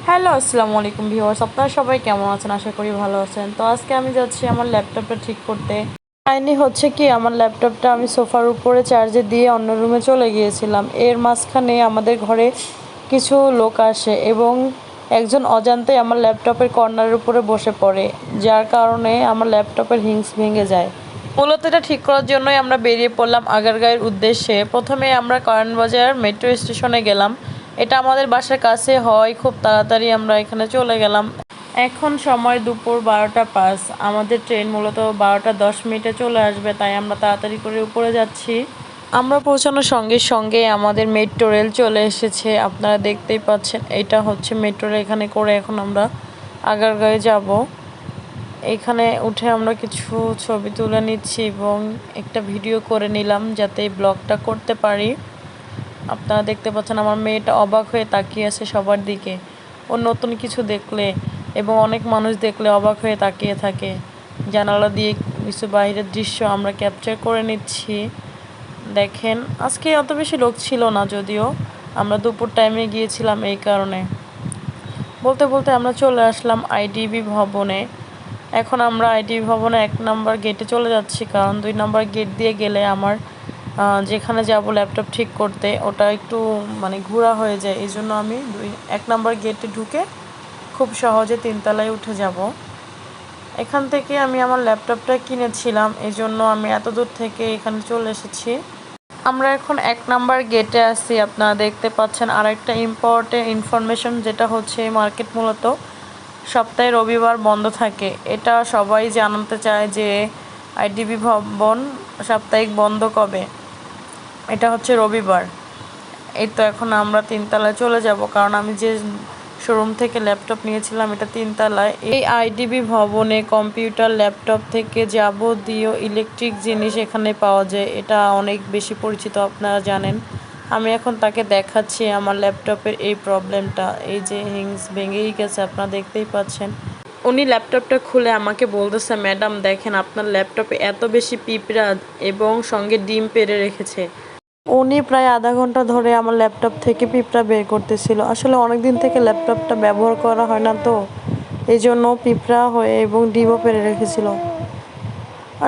Hello, আসসালামু আলাইকুম viewers. আপনারা সবাই কেমন আছেন? আশা করি ভালো আছেন। তো আজকে আমি যাচ্ছি আমার ল্যাপটপটা ঠিক করতে। কাহিনি হচ্ছে কি, আমার ল্যাপটপটা আমি সোফার উপরে চার্জে দিয়ে অন্য রুমে চলে গিয়েছিলাম। এর মাঝখানে আমাদের ঘরে কিছু লোক আসে এবং একজন অজান্তেই আমার ল্যাপটপের কর্নারের উপরে বসে পড়ে, যার কারণে আমার ল্যাপটপের হিংস ভেঙে যায়। মূলত এটা ঠিক করার জন্যই আমরা বেরিয়ে পড়লাম আগারগাঁওয়ের উদ্দেশ্যে। প্রথমে আমরা কারণবাজার মেট্রো স্টেশনে গেলাম। এটা আমাদের বাসার কাছে হয়, খুব তাড়াতাড়ি আমরা এখানে চলে গেলাম। এখন সময় দুপুর 12টা 5। আমাদের ট্রেন মূলত 12টা 10 মিনিটে চলে আসবে, তাই আমরা তাড়াতাড়ি করে উপরে যাচ্ছি। আমরা পৌঁছানোর সঙ্গে সঙ্গে আমাদের মেট্রো রেল চলে এসেছে। আপনারা দেখতেই পাচ্ছেন, এটা হচ্ছে মেট্রো রেল। এখানে করে এখন আমরা আগারগাঁওয়ে যাব। এখানে উঠে আমরা কিছু ছবি তুলে নিচ্ছি এবং একটা ভিডিও করে নিলাম যাতে এই ব্লগটা করতে পারি। আপনারা দেখতে পাচ্ছেন আমার মেয়েটা অবাক হয়ে তাকিয়ে আছে সবার দিকে। ও নতুন কিছু দেখলে এবং অনেক মানুষ দেখলে অবাক হয়ে তাকিয়ে থাকে। জানালা দিয়ে কিছু বাইরের দৃশ্য আমরা ক্যাপচার করে নিচ্ছি। দেখেন, আজকে অত বেশি লোক ছিল না, যদিও আমরা দুপুর টাইমে গিয়েছিলাম এই কারণে। বলতে বলতে আমরা চলে আসলাম আইডিবি ভবনে। এখন আমরা আইডিবি ভবনে 1 নম্বর গেটে চলে যাচ্ছি, কারণ 2 নম্বর গেট দিয়ে গেলে আমার যেখানে যাব ল্যাপটপ ঠিক করতে ওটা একটু ঘোরা হয়ে যায়। এই জন্য আমি 1 নম্বর গেটে ঢুকে খুব সহজে 3 তলায় উঠে যাব। এখান থেকে আমি আমার ল্যাপটপটা কিনেছিলাম, এই জন্য আমি এত দূর থেকে এখানে চলে এসেছি। আমরা এখন 1 নম্বর গেটে আছি। আপনারা দেখতে পাচ্ছেন আর একটা ইম্পর্টেন্ট ইনফরমেশন, যেটা হচ্ছে মার্কেট মূলত সপ্তাহে রবিবার বন্ধ থাকে। এটা সবাই জানাতে চায় যে আইডিবি ভবন সাপ্তাহিক বন্ধ কবে। এটা হচ্ছে রবিবার। এই তো এখন আমরা 3 তলায় চলে যাব, কারণ আমি যে শোরুম থেকে ল্যাপটপ নিয়েছিলাম এটা 3 তলায়। এই আইডিবি ভবনে কম্পিউটার, ল্যাপটপ থেকে যাবতীয় ইলেকট্রিক জিনিস এখানে পাওয়া যায়। এটা অনেক বেশি পরিচিত, আপনারা জানেন। আমি এখন তাকে দেখাচ্ছি আমার ল্যাপটপের এই প্রবলেমটা। এই যে হিংস ভেঙেই গেছে, আপনারা দেখতেই পাচ্ছেন। উনি ল্যাপটপটা খুলে আমাকে বলতেছে, ম্যাডাম দেখেন আপনার ল্যাপটপে এত বেশি পিঁপড়া এবং সঙ্গে ডিম পেড়ে রেখেছে। উনি প্রায় আধা ঘন্টা ধরে আমার ল্যাপটপ থেকে পিঁপড়া বের করতেছিল। আসলে অনেক দিন থেকে ল্যাপটপটা ব্যবহার করা হয় না, তো এই জন্য পিঁপড়া হয়ে এবং ডিমও পেড়ে রেখেছিল।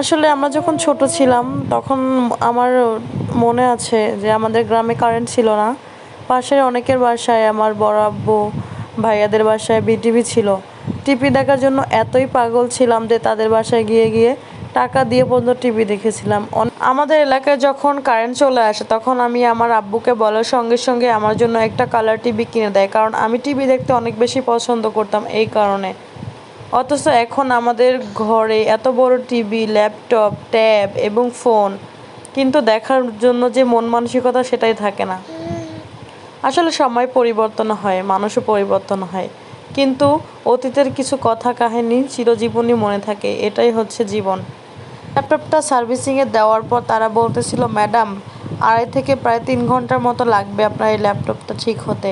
আসলে আমরা যখন ছোট ছিলাম তখন আমার মনে আছে যে আমাদের গ্রামে কারেন্ট ছিল না। পাশের অনেকের বাসায়, আমার বড় আব্বু ভাইয়াদের বাসায় বিটিভি ছিল। টিভি দেখার জন্য এতই পাগল ছিলাম যে তাদের বাসায় গিয়ে গিয়ে টাকা দিয়ে পর্যন্ত টিভি দেখেছিলাম। আমাদের এলাকায় যখন কারেন্ট চলে আসে তখন আমি আমার আব্বুকে বলার সঙ্গে সঙ্গে আমার জন্য একটা কালার টিভি কিনে দেয়, কারণ আমি টিভি দেখতে অনেক বেশি পছন্দ করতাম এই কারণে। অথচ এখন আমাদের ঘরে এত বড় টিভি, ল্যাপটপ, ট্যাব এবং ফোন, কিন্তু দেখার জন্য যে মন মানসিকতা সেটাই থাকে না। আসলে সময় পরিবর্তন হয়, মানুষও পরিবর্তন হয়, কিন্তু অতীতের কিছু কথা কাহিনী চিরজীবনই মনে থাকে। এটাই হচ্ছে জীবন। ল্যাপটপটা সার্ভিসিংয়ে দেওয়ার পর তারা বলতেছিল, ম্যাডাম 2.5 থেকে প্রায় 3 ঘন্টার মতো লাগবে আপনার এই ল্যাপটপটা ঠিক হতে।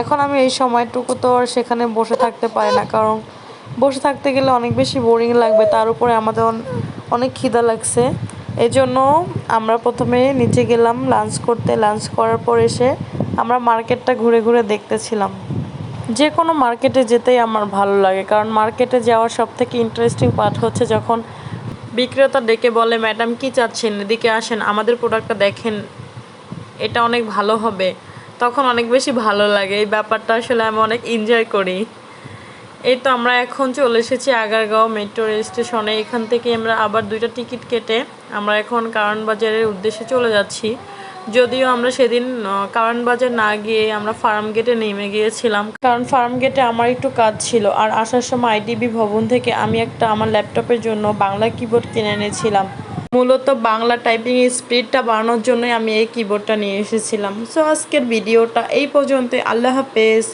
এখন আমি এই সময়টুকু তো আর সেখানে বসে থাকতে পারি না, কারণ বসে থাকতে গেলে অনেক বেশি বোরিং লাগবে। তার উপরে আমাদের অনেক খিদা লাগছে। এই জন্য আমরা প্রথমে নিচে গেলাম লাঞ্চ করতে। লাঞ্চ করার পর এসে আমরা মার্কেটটা ঘুরে ঘুরে দেখতেছিলাম। যে কোনো মার্কেটে যেতেই আমার ভালো লাগে, কারণ মার্কেটে যাওয়ার সবথেকে ইন্টারেস্টিং পার্ট হচ্ছে যখন বিক্রেতা ডেকে বলে, ম্যাডাম কি চাচ্ছেন, এদিকে আসেন, আমাদের প্রোডাক্টটা দেখেন, এটা অনেক ভালো হবে। তখন অনেক বেশি ভালো লাগে। এই ব্যাপারটা আসলে আমি অনেক এনজয় করি। এই তো আমরা এখন চলে এসেছি আগারগাঁও মেট্রো রেল স্টেশনে। এখান থেকে আমরা আবার 2টা টিকিট কেটে আমরা এখন কারণবাজারের উদ্দেশ্যে চলে যাচ্ছি। যদিও আমরা সেদিন কারণবাজার না গিয়ে আমরা ফার্ম গেটে নেমে গিয়েছিলাম, কারণ ফার্ম গেটে আমার একটু কাজ ছিল। আর আসার সময় আইডিবি ভবন থেকে আমি একটা আমার ল্যাপটপের জন্য বাংলা কিবোর্ড কিনে এনেছিলাম। মূলত বাংলা টাইপিং স্পিডটা বাড়ানোর জন্যই আমি এই কিবোর্ডটা নিয়ে এসেছিলাম। সো আজকের ভিডিওটা এই পর্যন্ত। আল্লাহ হাফেজ।